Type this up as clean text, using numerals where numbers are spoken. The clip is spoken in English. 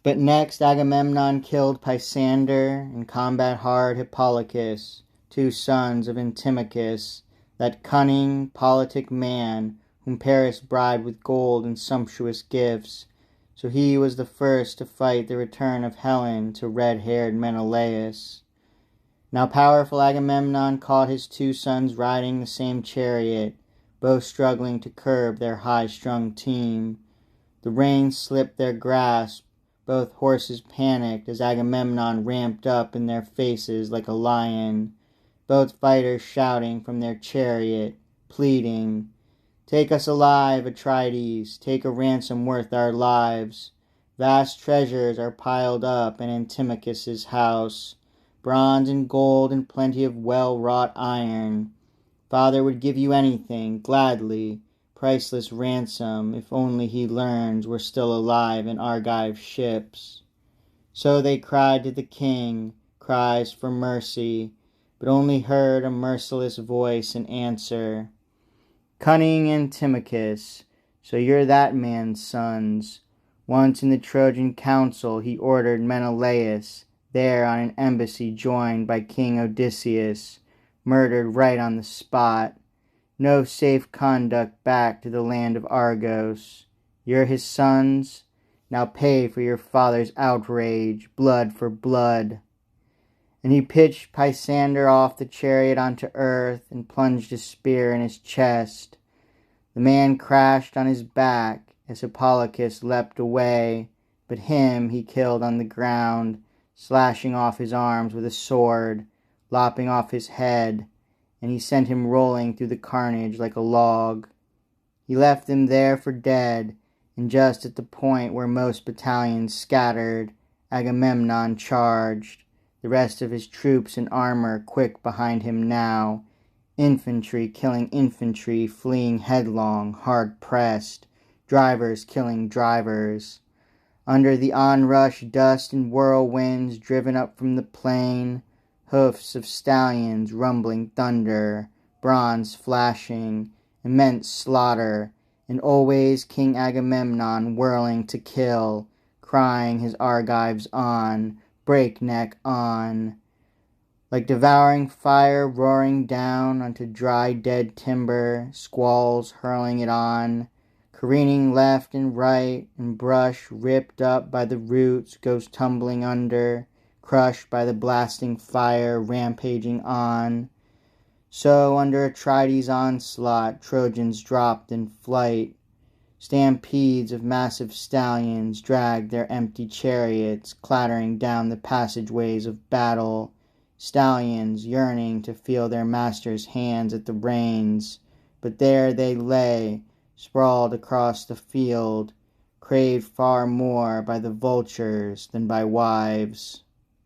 But next Agamemnon killed Pisander, in combat hard Hippolochus, two sons of Antimachus, that cunning, politic man, whom Paris bribed with gold and sumptuous gifts. So he was the first to fight the return of Helen to red-haired Menelaus. Now powerful Agamemnon caught his two sons riding the same chariot, both struggling to curb their high-strung team. The reins slipped their grasp. Both horses panicked as Agamemnon ramped up in their faces like a lion, both fighters shouting from their chariot, pleading, "Take us alive, Atrides, take a ransom worth our lives. Vast treasures are piled up in Antimachus's house, bronze and gold and plenty of well-wrought iron. Father would give you anything, gladly, priceless ransom, if only he learns we're still alive in Argive ships." So they cried to the king, cries for mercy, but only heard a merciless voice in answer. "Cunning Antimachus, so you're that man's sons. Once in the Trojan council he ordered Menelaus, there on an embassy joined by King Odysseus, murdered right on the spot. No safe conduct back to the land of Argos. You're his sons? Now pay for your father's outrage, blood for blood." And he pitched Pisander off the chariot onto earth and plunged a spear in his chest. The man crashed on his back as Hippolochus leapt away, but him he killed on the ground, slashing off his arms with a sword, lopping off his head, and he sent him rolling through the carnage like a log. He left him there for dead, and just at the point where most battalions scattered, Agamemnon charged, the rest of his troops in armor quick behind him now, infantry killing infantry, fleeing headlong, hard-pressed, drivers killing drivers. Under the onrush dust and whirlwinds driven up from the plain, hoofs of stallions, rumbling thunder, bronze flashing, immense slaughter, and always King Agamemnon whirling to kill, crying his Argives on, breakneck on, like devouring fire roaring down onto dry dead timber, squalls hurling it on, careening left and right, and brush ripped up by the roots goes tumbling under, crushed by the blasting fire, rampaging on. So under Atrides' onslaught, Trojans dropped in flight. Stampedes of massive stallions dragged their empty chariots, clattering down the passageways of battle, stallions yearning to feel their masters' hands at the reins. But there they lay, sprawled across the field, craved far more by the vultures than by wives.